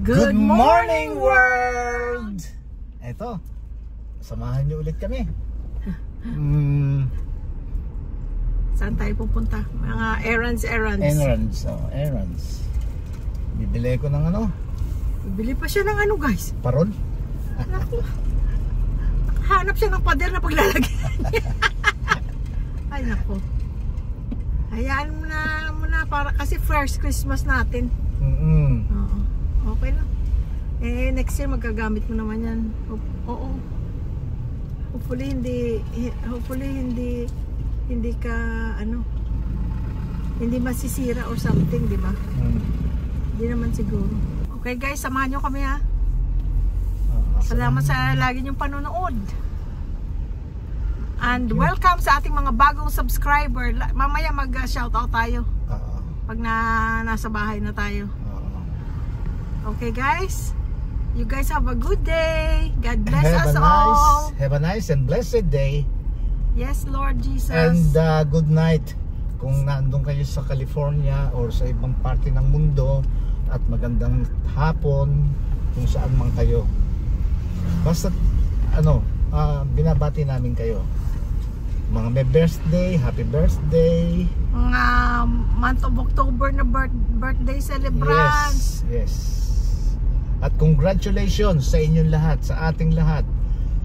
Good morning world! Eto, samahan niyo ulit kami. Saan tayo pupunta? Mga errands. Errands. Bibili ko ng ano? Bibili pa siya ng ano, guys? Parol? Naku. Hanap siya ng pader na paglalagyan niya. Ay, naku. Hayaan mo na para kasi first Christmas natin. Oo. Okay lang. Next year magagamit mo naman yan. Oo. Hopefully hindi ka hindi masisira or something, di ba? Hindi naman siguro. Okay guys, samahan nyo kami ha. Salamat sa lagi nyong panonood. And welcome sa ating mga bagong subscriber. Mamaya mag-shoutout tayo. Pag nasa bahay na tayo. Okay guys, you guys have a good day. God bless us all. Have a nice and blessed day. Yes, Lord Jesus. And good night kung nandun kayo sa California or sa ibang parte ng mundo. At magandang hapon kung saan man kayo. Basta binabati namin kayo. Mga may birthday, happy birthday. Mga month of October na birthday celebrants. Yes. At congratulations sa inyong lahat, sa ating lahat,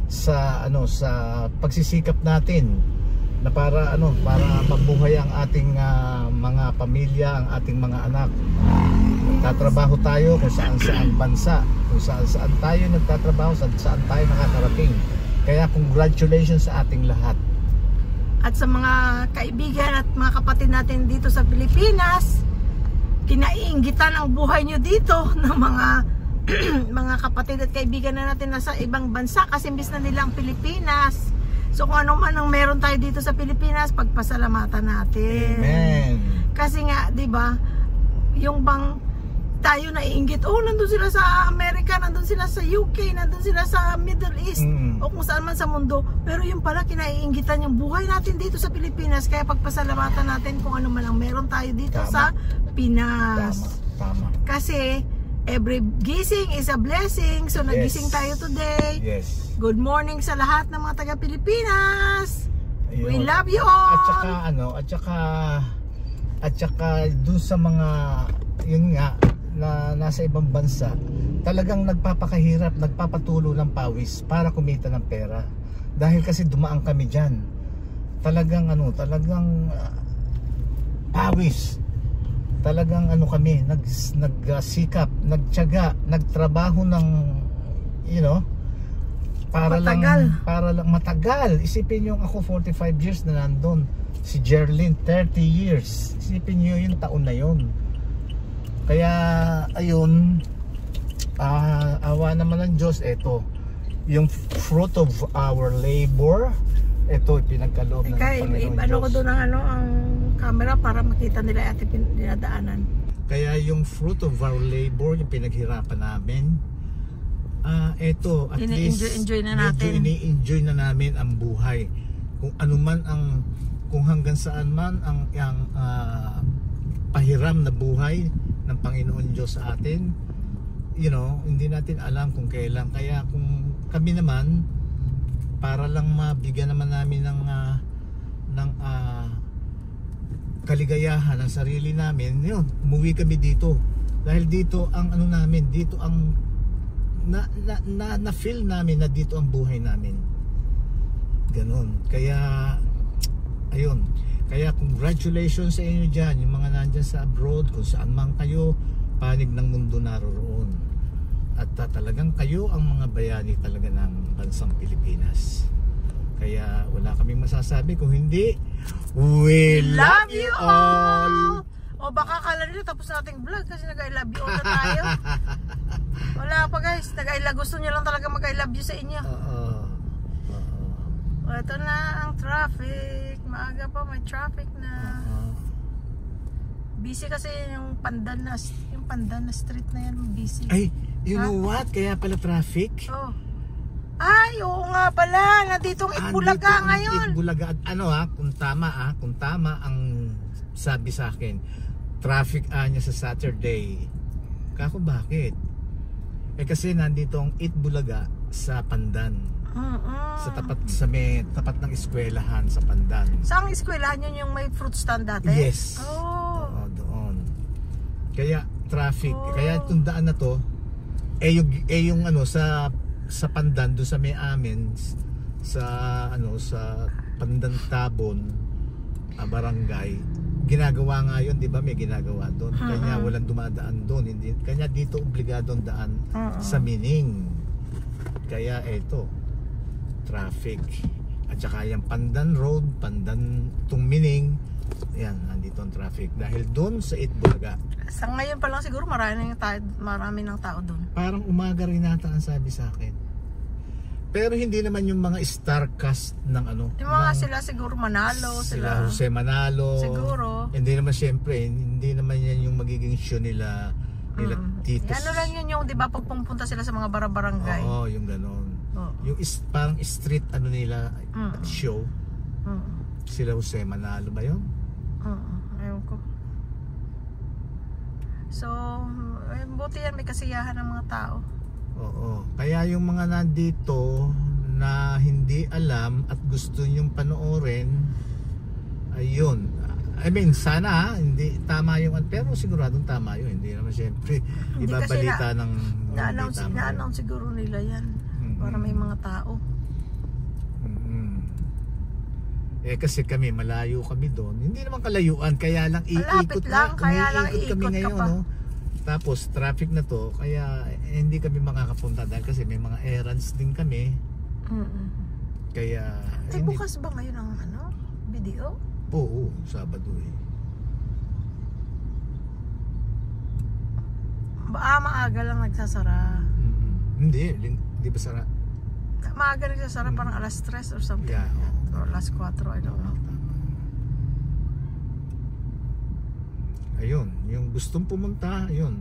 sa pagsisikap natin na para mabuhay ang ating mga pamilya, ang ating mga anak. Nagtatrabaho tayo kung saan bansa, kung saan tayo nagtatrabaho, saan tayo nakakarating. Kaya congratulations sa ating lahat. At sa mga kaibigan at mga kapatid natin dito sa Pilipinas, kinaiinggitan ang buhay nyo dito ng mga kapatid at kaibigan na natin nasa ibang bansa kasi imbis na nila ang Pilipinas. So kung ano man ang meron tayo dito sa Pilipinas, pagpasalamatan natin. Amen. Kasi nga, 'di ba? Yung bang tayo naiinggit, nandun sila sa Amerika, nandun sila sa UK, nandun sila sa Middle East, o kung saan man sa mundo. Pero yung pala kinaiinggitan yung buhay natin dito sa Pilipinas. Kaya pagpasalamatan natin kung ano man ang meron tayo dito sa Pinas. Tama. Kasi every gising is a blessing. So nagising tayo today. Yes. Good morning sa lahat ng mga taga Pilipinas. We love you all. At saka dun sa mga yun nga na nasa ibang bansa, talagang nagpapakahirap, nagpapatulo ng pawis para kumita ng pera. Dahil kasi dumaan kami diyan. Talagang pawis. Talagang kami nagsikap, nagtiyaga, nagtrabaho ng para lang matagal. Isipin niyo ako 45 years na nandun. Si Jerlyn 30 years. Isipin niyo yung taon na yon. Kaya ayun, awa naman ng Diyos, ito yung fruit of our labor. Ito pinagkaloob ng Panginoon Diyos. Ko doon ang camera para makita nila at dinadaanan. Kaya yung fruit of our labor, yung pinaghirapan namin, ito at least ini-enjoy na namin ang buhay. Kung ano man kung hanggang saan man ang pahiram na buhay ng Panginoon Diyos sa atin, hindi natin alam kung kailan. Kaya kung kami naman, para lang mabigyan naman namin ng kaligayahan ng sarili namin, umuwi kami dito. Dahil dito ang dito ang na-feel namin na dito ang buhay namin. Ganon. Kaya ayun. Kaya congratulations sa inyo dyan, yung mga nandyan sa abroad, kung saan man kayo, panig ng mundo naroroon. At talagang kayo ang mga bayani talaga ng bansang Pilipinas. Kaya wala kaming masasabi kung hindi, we love you all! O baka akala nila tapos nating vlog kasi nag-I love you all na tayo. Wala pa guys, gusto nyo lang talaga mag-I love you sa inyo. Ito na ang traffic. Maaga pa, may traffic na. Busy kasi yung Pandan na street na yan, busy. Ay, you know what? Kaya pala traffic? Ay, oo nga pala. Nandito ang Itbulaga ngayon. Itbulaga. Kung tama ang sabi sa akin, traffic niya sa Saturday. Kako bakit? kasi nandito ang Eat Bulaga sa Pandan. Sa tapat ng eskwelahan sa Pandan. Saan eskwelahan yun, yung may fruit stand dati? Yes. Oh. Oo, doon. Kaya traffic. Kaya itong daan na to, yung ano sa Pandan, doon sa may amin, sa Pandan Tabon, barangay, ginagawa nga yun, di ba? May ginagawa doon. Kanya walang dumadaan doon. Kanya dito obligadong daan sa Mining. Kaya eto, traffic. At saka yung Pandan Road, Pandan itong Mining, yan, nandito ang traffic. Dahil doon sa Eat Bulaga. Sa ngayon pa lang siguro marami ng tao doon. Parang umaga rin nata ang sabi sa akin. Pero hindi naman yung mga star cast ng ano. Yung mga sila siguro Manalo. Sila Jose Manalo. Siguro. Hindi naman syempre, hindi naman yan yung magiging show nila Titos. Ano lang yun yung, di ba, pag pumunta sila sa mga barangay. Oo, yung ganon. Yung parang street ano nila, show. Sila Jose Manalo ba yun? Ayaw ko. So, buti yan, may kasiyahan ng mga tao. Oo. Kaya yung mga nandito na hindi alam at gusto nyong panoorin, ayun. I mean, sana hindi tama yung, pero siguradong tama yun. Hindi naman siyempre ibabalita ng na-announce siguro nila yan para may mga tao. Kasi kami malayo kami doon. Hindi naman kalayuan, kaya lang iikot kami ngayon, no? Tapos traffic na to, kaya hindi kami makakapunta dahil kasi may mga errands din kami. Kaya bukas ba ngayon ang video? Oo, Sabado eh. Maaga lang nagsasara. Hindi ba sara? Maaga nagsasara, parang alas 3 or something. Yeah, or alas 4, I don't know. Ayun, yung gustong pumunta, ayun,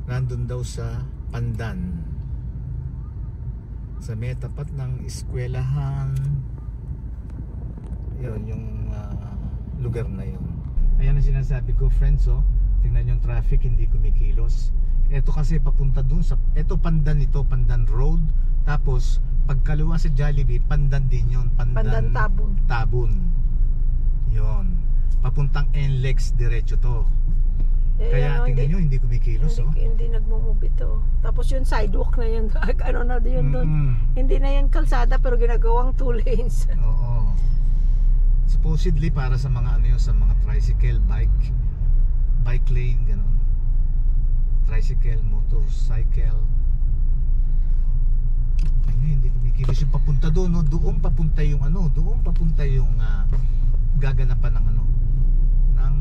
nandun daw sa Pandan, sa may tapat ng eskwelahan. Yun, yung lugar na yun. Ayan ang sinasabi ko, friends, tingnan yung traffic, hindi kumikilos. Ito kasi papunta dun sa, ito Pandan ito, Pandan Road. Tapos pagkaliwa sa Jollibee, Pandan din yun, Pandan Tabon. Yun, papuntang NLEX diretso to. Kaya tingnan nyo, hindi kumikilos. Hindi nagmumove ito. Tapos yung sidewalk na yun, ano na yun doon. Hindi na yan kalsada pero ginagawang 2 lanes. Oo. Supposedly para sa mga sa mga tricycle, bike lane, ganun. Tricycle, motorcycle. Ayun, hindi kumikilos yung papunta doon, no? Doon papunta yung gaganapan ng ng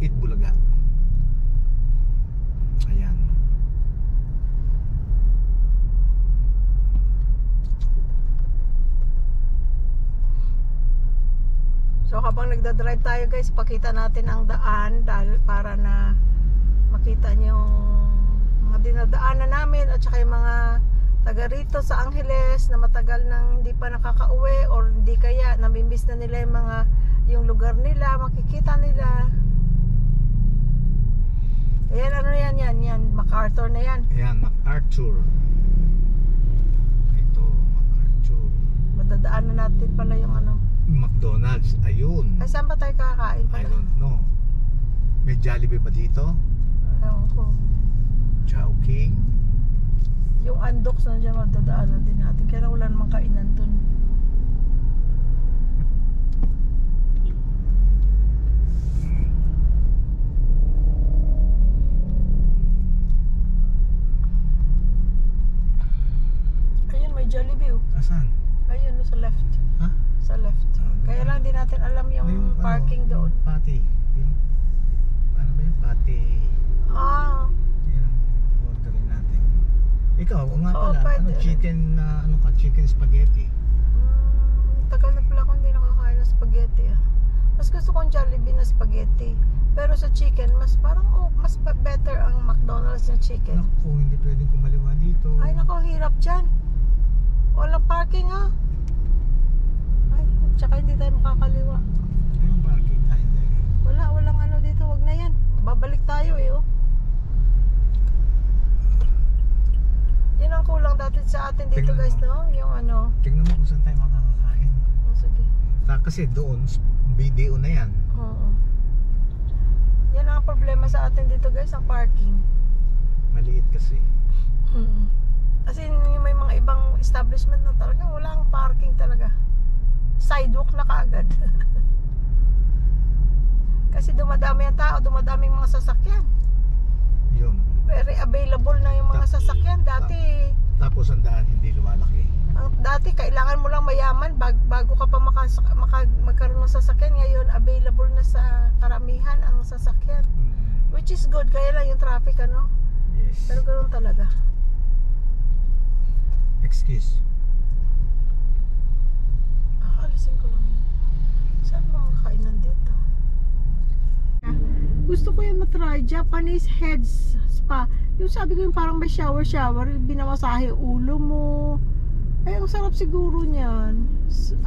Eat Bulaga. Ayan. So habang nagda-drive tayo guys, pakita natin ang daan para na makita nyo yung mga dinadaanan namin at saka yung mga taga rito sa Angeles na matagal nang hindi pa nakakauwi or hindi kaya namimiss na nila yung lugar nila, makikita nila. Ayan, yan, MacArthur na yan. Ayan, MacArthur. Ito, MacArthur. Madadaanan natin pala yung McDonald's, ayun. Ay, saan ba tayo kakain pala? I don't know. May Jollibee ba dito? Ewan ko. Chowking. Yung Andox na dyan, madadaanan din natin. Kaya wala namang kainan dun. Ayun, may Jollibee. Asan? Ayun, sa left. Ha? Sa left. Kaya lang din natin alam yung parking doon. Patty. Ano ba yung patty? Yan ang orderin natin. Ikaw, nga pala, chicken chicken spaghetti. Tagal na pala akong hindi nakakain ng spaghetti. Mas gusto kong Jollibee na spaghetti. Pero sa chicken, mas better ang McDonald's na chicken. Naku, hindi pwedeng kumaliwa dito. Ay, naku, hirap dyan. Walang parking Ay, tsaka hindi tayo makakaliwa. Ayun parking. Ay, hindi. Walang dito, wag na yan. Babalik tayo atin dito Tingnan guys, mo. no? Yung ano. Tingnan mo kung saan tayo makakakain. Oh, sige. Kasi doon, video na yan. Oo. Yan ang problema sa atin dito guys, ang parking. Maliit kasi. Kasi may mga ibang establishment na talaga walang parking talaga. Sidewalk na kaagad. Kasi dumadami ang tao, dumadaming mga sasakyan. Yun. Very available na yung mga sasakyan. Dati, Tapos ang daan hindi lumalaki. dati kailangan mo lang mayaman bago ka pa magkaroon ng sasakyan. Ngayon available na sa karamihan ang sasakyan. Which is good, kaya lang yung traffic ano. Yes. Pero ganoon talaga. Excuse. Alisin ko lang yun. Saan mga kainan dito? Gusto ko yung matry Japanese heads spa. Yung sabi ko yung parang may shower, binamasahe ulo mo. Ay, ang sarap siguro niyan.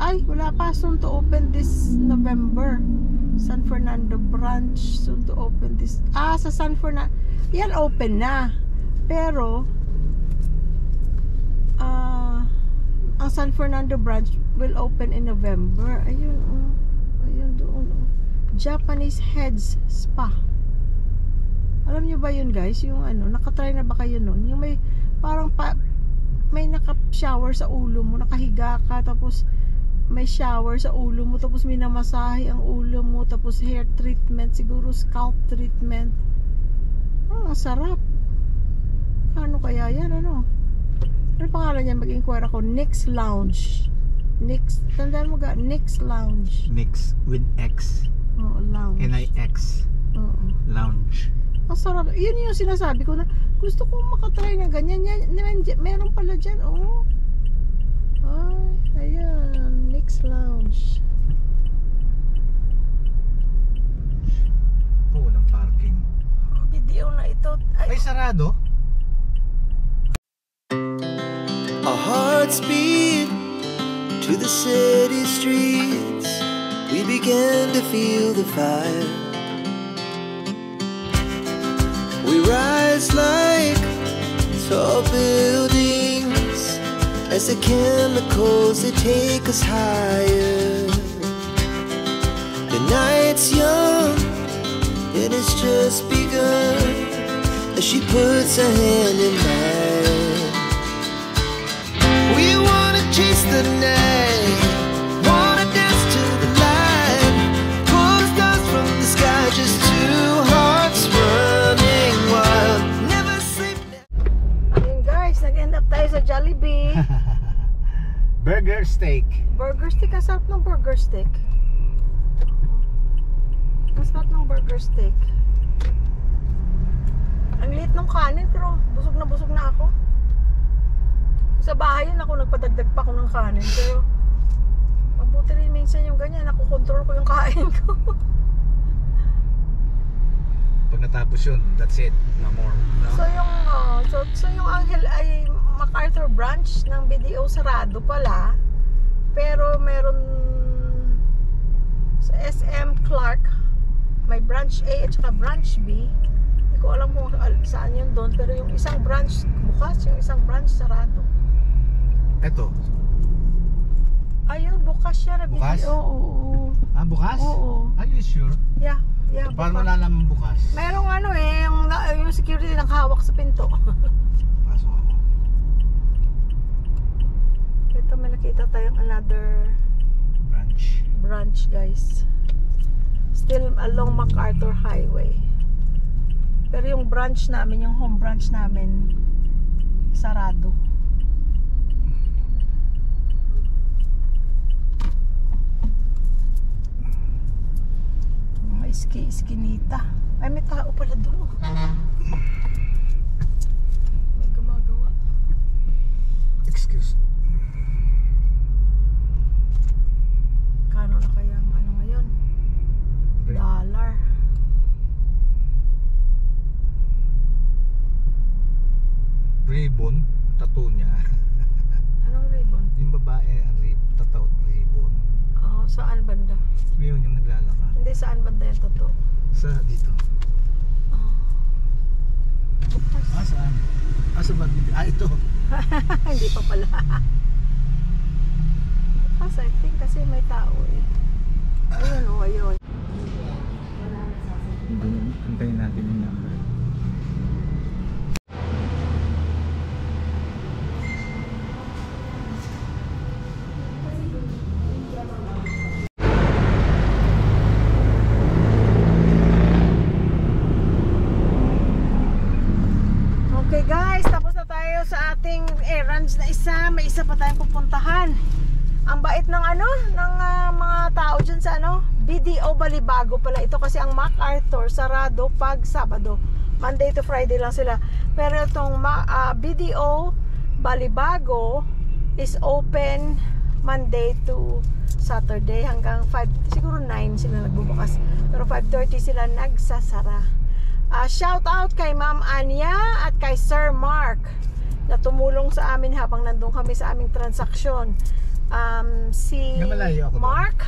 Ay, wala pa. Soon to open this November. San Fernando branch. Soon to open this. Sa San Fernando. Yan, open na. Pero, ang San Fernando branch will open in November. Ayun, ayun doon. Japanese Heads Spa. Alam nyo ba yun guys? Yung ano, nakatry na ba kayo nun? Yung may parang may naka-shower sa ulo mo, nakahiga ka, tapos may shower sa ulo mo, tapos minamasahe ang ulo mo, tapos hair treatment, siguro scalp treatment. Ang sarap. Ano kaya yan, ano? Ano pangalan niya? Mag-inquire ako. Nix Lounge. Nix, tandaan mo ga? Nix Lounge. Mix with X. Oo, lounge. N-I-X. Oo. Lounge. Ang sarap. Yun yung sinasabi ko na gusto kong makatry na ganyan. Meron pala dyan, oh. Ay, ayan. Nix Lounge. Walang parking. Video na ito. Ay, sarado? Our hearts beat to the city streets. We began to feel the fire. We rise like tall buildings as the chemicals they take us higher. The night's young, it has just begun as she puts her hand in mine. We wanna chase the night, wanna dance to the light, pull the stars from the sky, just two hearts running wild. Never sleep. Ayun guys, nag-end up tayo sa Jollibee. Burger steak. Burger steak, ang sarap ng burger steak. Ang sarap ng burger steak. Ang liit ng kanin pero busog na ako. Sa bahay yun ako nagpadagdag pa ako ng kanin pero mabuti rin minsan yung ganyan, nakokontrol ko yung kain ko. Pag natapos yun, that's it. No more. No? So yung Angel ay MacArthur branch ng BDO sarado pala. Pero meron sa SM Clark may branch A at saka branch B. Hindi ko alam kung saan yun doon, pero yung isang branch bukas, yung isang branch sarado. Eto. Ayun, bukas siya na Bukas? BDO. Oo. Bukas? Oo. Are you sure? Yeah, Paano bukas. nalaman bukas? Merong ano yung security nakahawak sa pinto. Pasok ako. Ito may nakita tayong another branch guys. Still along MacArthur Highway. Pero yung branch namin, yung home branch namin, sarado. Mga iskinita. Ay, may tao pala doon. May gumagawa. Excuse. Kano na kaya ang ano ngayon? Dollar. Ribbon. Tattoo niya. Anong ribbon? Yung babae, ang tattoo ribbon. Oh, saan banda? Yun yung naglalakad. Hindi, saan banda yung totoo? Sa dito. Bukas. Saan? Saan? Asa ba? Ito. Hindi pa pala. Kasi I think kasi may tao eh. Ayun o, ayun. Antayin natin yung number. Okay guys, tapos na tayo sa ating errands na isa. May isa pa tayong pupuntahan. Ang bait ng ano, ng mga tao dyan sa ano, BDO Balibago pala ito kasi ang MacArthur sarado pag Sabado. Monday to Friday lang sila. Pero itong BDO Balibago is open Monday to Saturday hanggang 5, siguro 9 sila nagbubukas. Pero 5:30 sila nagsasara. Shout out kay Ma'am Anya at kay Sir Mark na tumulong sa amin habang nandun kami sa aming transaksyon. Si Mark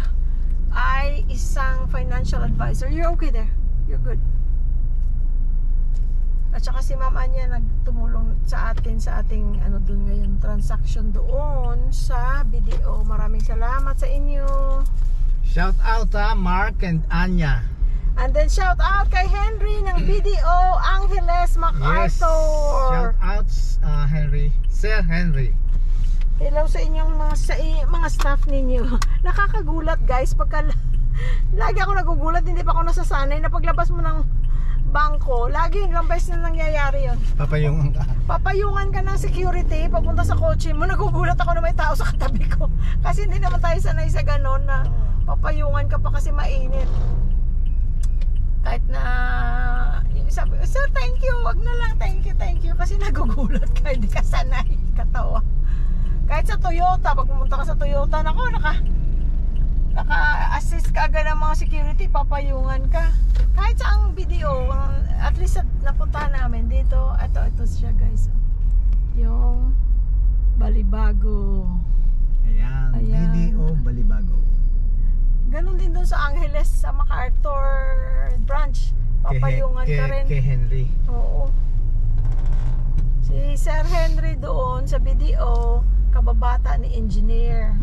ay isang financial advisor. You're okay there? You're good. At saka si Ma'am Anya nagtumulong sa atin sa ating ano doon ngayon transaction doon sa BDO. Maraming salamat sa inyo. Shout out Mark and Anya. And then shout out kay Henry ng BDO Angeles MacArthur. Yes. Shout out Henry, Sir Henry. Hello sa inyong mga staff ninyo. Nakakagulat guys pagka lagi ako nagugulat, hindi pa ako nasasanay na paglabas mo ng bangko, lagi ilang beses na nangyayari yon. Papayungan ka. Papayungan ka ng security papunta sa kotse mo, nagugulat ako na may tao sa katabi ko. Kasi hindi naman tayo sanay sa ganon na papayungan ka pa kasi mainit. Kahit na sabi, sir thank you, wag na lang thank you kasi nagugulat ka, hindi ka sanay, katawa. Kahit sa Toyota, pag pumunta ka sa Toyota, naka-assist ka agad ng mga security, papayungan ka. Kahit sa ang BDO, at least napuntahan namin dito, ito siya guys, yung Balibago. Ayan. BDO Balibago. Ganon din doon sa Angeles, sa MacArthur branch. Papayungan ka rin. Kay Henry. Oo. Si Sir Henry doon sa BDO, kababata ni engineer.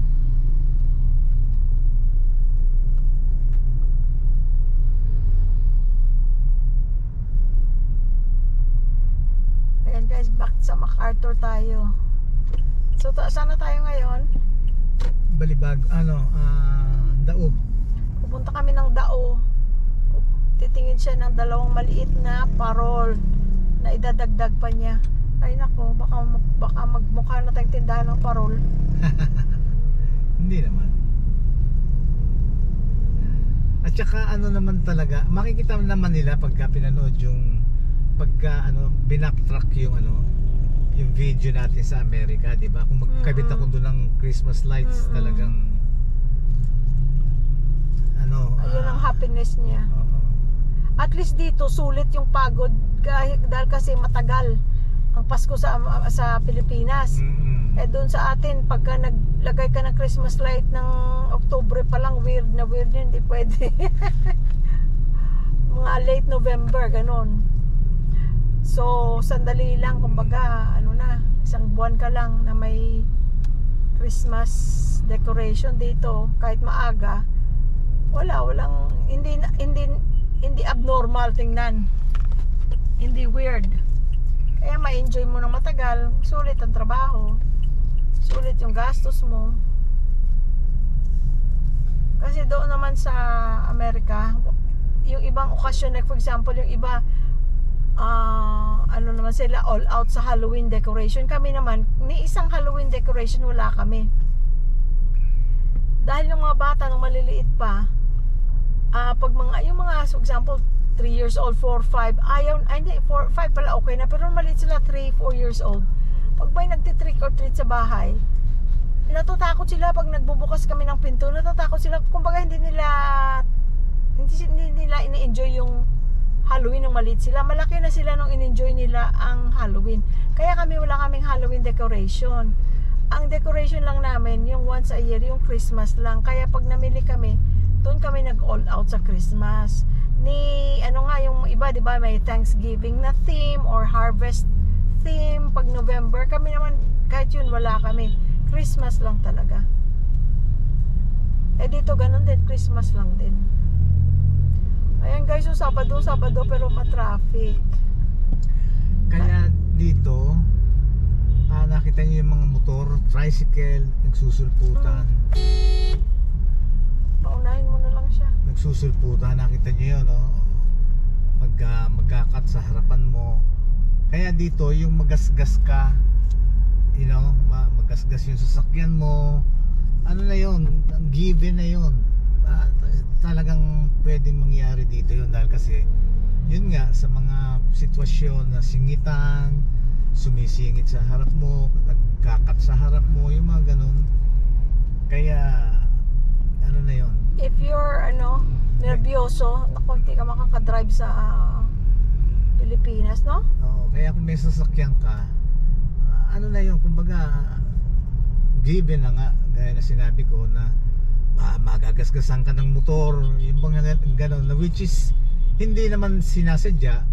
Ayan guys, back sa MacArthur tayo. So, saan na tayo ngayon? Balibago, Dao. Pupunta kami ng Dao. Titingin siya ng dalawang maliit na parol na idadagdag pa niya. Ay nako, baka magmukha na tayong tindahan ng parol. Hindi naman. At saka ano naman talaga, makikita naman nila pagka pinanood yung binacktrack yung yung video natin sa Amerika, di ba? Kung magkabit ako doon ng Christmas lights, talagang ayun ang happiness niya. At least dito sulit yung pagod dahil kasi matagal ang Pasko sa Pilipinas. Eh doon sa atin pagka naglagay ka ng Christmas light ng Oktubre pa lang, weird na yun, hindi pwede. Mga late November ganon. So sandali lang, kumbaga isang buwan ka lang na may Christmas decoration dito kahit maaga. Walang hindi abnormal tingnan. Hindi weird. Kaya ma-enjoy mo ng matagal, sulit ang trabaho. Sulit yung gastos mo. Kasi doon naman sa Amerika, yung ibang okasyon, like for example, yung iba naman sila all out sa Halloween decoration. Kami naman, ni isang Halloween decoration wala kami. Dahil yung mga bata nung maliliit pa, pag yung mga, for example, 3 years old, 4, 5, hindi, 4, 5 pala okay na, pero maliit sila 3, 4 years old. Pag may nagtitrick or treat sa bahay, natatakot sila pag nagbubukas kami ng pinto, natatakot sila, kumbaga hindi nila ini-enjoy yung Halloween nung maliit sila. Malaki na sila nung in-enjoy nila ang Halloween. Kaya wala kaming Halloween decoration. Ang decoration lang namin, yung once a year, yung Christmas lang. Kaya pag namili kami, doon kami nag-all out sa Christmas. Yung iba, di ba, may Thanksgiving na theme or harvest theme pag November. Kami naman, kahit yun wala kami. Christmas lang talaga. Eh dito ganun din, Christmas lang din. Ayan guys, yung Sabado pero ma-traffic. Kaya dito, nakita niyo yung mga motor, tricycle, nagsusulputan. Paunahin mo na lang siya. Nagsusulputan, nakita niyo yun, no? Magkakat sa harapan mo. Kaya dito, yung magasgas ka, you know, magasgas yung sasakyan mo, ano na yun, given na yun. Talagang pwedeng mangyari dito yun dahil kasi yun nga sa mga sitwasyon na singitan, sumisingit sa harap mo, nagkakat sa harap mo, yung mga ganun. Kaya ano na yun, If you're nervyoso, naku, hindi ka makakadrive sa Pilipinas, no? oo, kaya kung may sasakyan ka, ano na yun, kumbaga given na nga, gaya na sinabi ko na magagasgasan ka ng motor, yung mga gano'n, which is hindi naman sinasadya,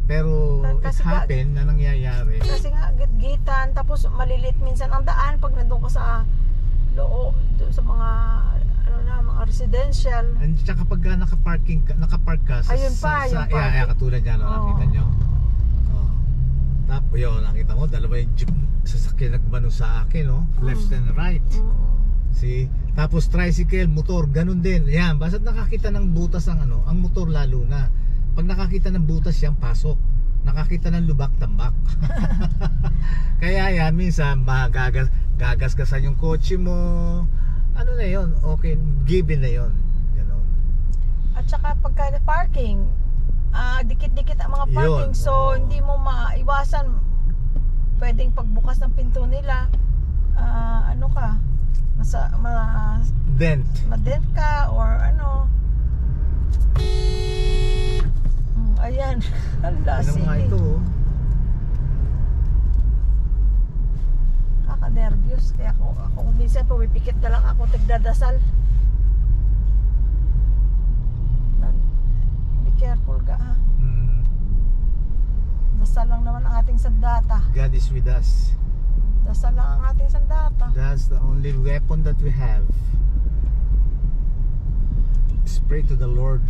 pero it happen na nangyayari. Kasi nga gitgitan, tapos malilit minsan ang daan pag nandun ka sa loob, sa mga mga residential. And tsaka pag nakapark ka sa, ayun pa, yung katulad yan, nakita nyo. Tapos yun, nakita mo, dalawa yung jeep sasakyan nagbano sa akin, no? Left and right. See? Tapos tricycle, motor, ganun din. Yan, basta nakakita ng butas ang ang motor lalo na. Pag nakakita ng butas yan, pasok. Nakakita ng lubak, tambak. Kaya yan, minsan gagasgasan yung kotse mo. Ano na yun? Okay, given na yun. Ganun. At saka pagka parking, dikit-dikit ang mga parking, yun. So hindi mo maiwasan, pwedeng pagbukas ng pinto nila, madent ka or ayan. Ang lasing. Ano nga ito? Kaka-nervyos. Kaya ako minsan pumipikit na lang ako, tagdadasal. Be careful ka, ha? Dasal lang naman ang ating sandata. God is with us. Dasal lang ang ating sandata. That's the only weapon that we have. Let's pray to the Lord.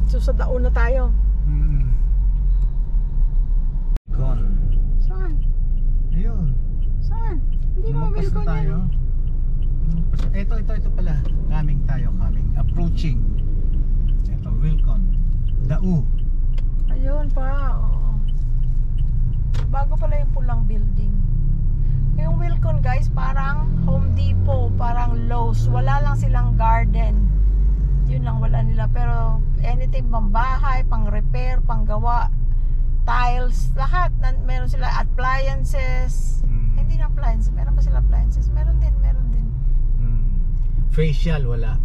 So sa daon na tayo. Gone. Saan? Ayun. Saan? Hindi mo Lumagpas Wilcon na tayo. Ito pala. Coming. Approaching. Ito, Wilcon. Dao. Ayun pa, oo. Bago pala yung pulang building. Yung Wilcon guys, parang Home Depot, parang Lowe's. Wala lang silang garden. Yun lang wala nila. Pero anything pang bahay, pang repair, pang gawa, tiles, lahat. Meron sila appliances. Hindi na appliances. Meron pa sila appliances. Meron din. Facial, walang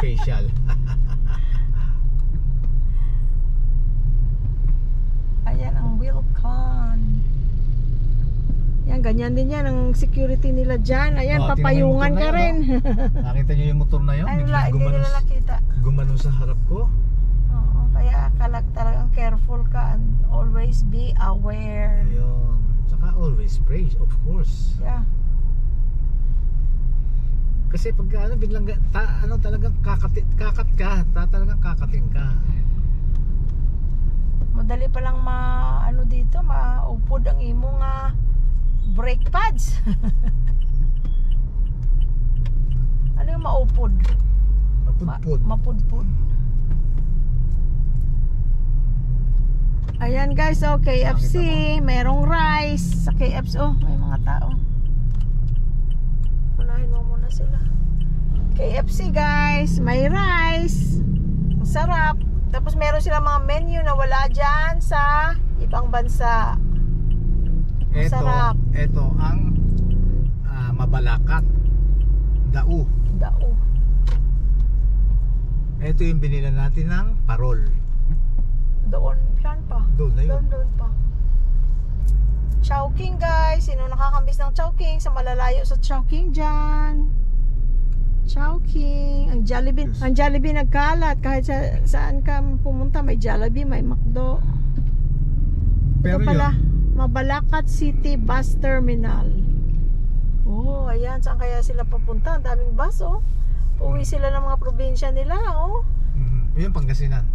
facial. Ayan ang Wilcon. Yan, ganyan din yan ang security nila dyan. Ayan, papayungan ka rin. Nakita niyo yung motor na yun? Ay, wala, hindi nila nakita. Gumanon sa harap ko. Oo, kaya talagang careful ka and always be aware. Ayun. Tsaka always pray, of course. Yeah. Kasi pag biglang talagang kakat ka, talagang kakatin ka. Madali pa lang dito, maupod ang imong brake pads. Ano yung maupod? Mapudpud. Mapudpud. Ayan guys, KFC, merong rice sa KFC. May mga tao. Unahin mo muna sila. KFC guys, may rice. Ang sarap. Tapos meron silang mga menu na wala dyan sa ibang bansa. Sarap. Ito ang mabalakat. Dao. Ito yung binila natin ng parol. Doon, yan pa. Doon na yun. Doon pa. Chowking guys. Sino nakakambis ng Chowking? Sa malalayo sa Chowking dyan. Chowking. Ang Jollibee nagkalat. Kahit saan ka pumunta, may Jollibee, may McDo. Pero Ito pala, Mabalacat City Bus Terminal. Oh, ayan. Saan kaya sila papunta? Ang daming bus, oh. Uwi sila ng mga probinsya nila, oh. Yun, Pangasinan.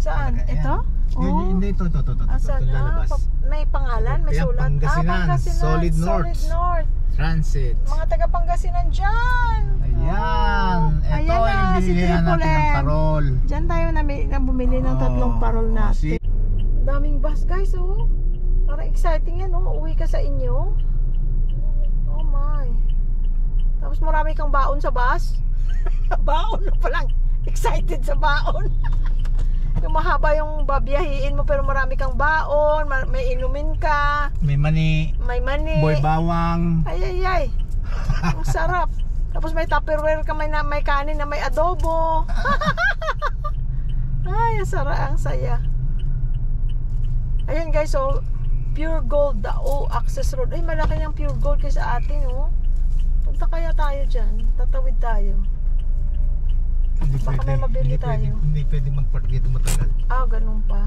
Saan? Ayan. Ito? Oh. Hindi, ito. Asan? Ito lalabas. May pangalan? May Ayan, sulat? Pangasinan. Solid North. Transit. Mga taga Pangasinan dyan. Ayan. Ito Ayan yung na, si binilihan natin ng Triple M. parol. Diyan tayo na bumili ng tatlong parol natin. Daming bus, guys, oh. Parang exciting yan, oh. Uwi ka sa inyo. Oh my. Tapos marami kang baon sa bus. Baon na palang. Excited sa baon. Yung mahaba yung babiyahiin mo pero marami kang baon, may inumin ka, May mani. Boy bawang. Ay. Ang sarap. Tapos may Tupperware ka, may kanin na may adobo. Ay, ang saya. Ayun guys, so Pure Gold, Dao Access Road. Ay, malaki yung Pure Gold kasi sa atin, oh. Punta kaya tayo dyan. Tatawid tayo. Baka may mabili tayo. Hindi pwede mag-park dito matagal. Ah, ganun pa.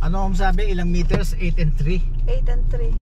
Ano ang sabi? Ilang meters? 8 and 3? 8 and 3.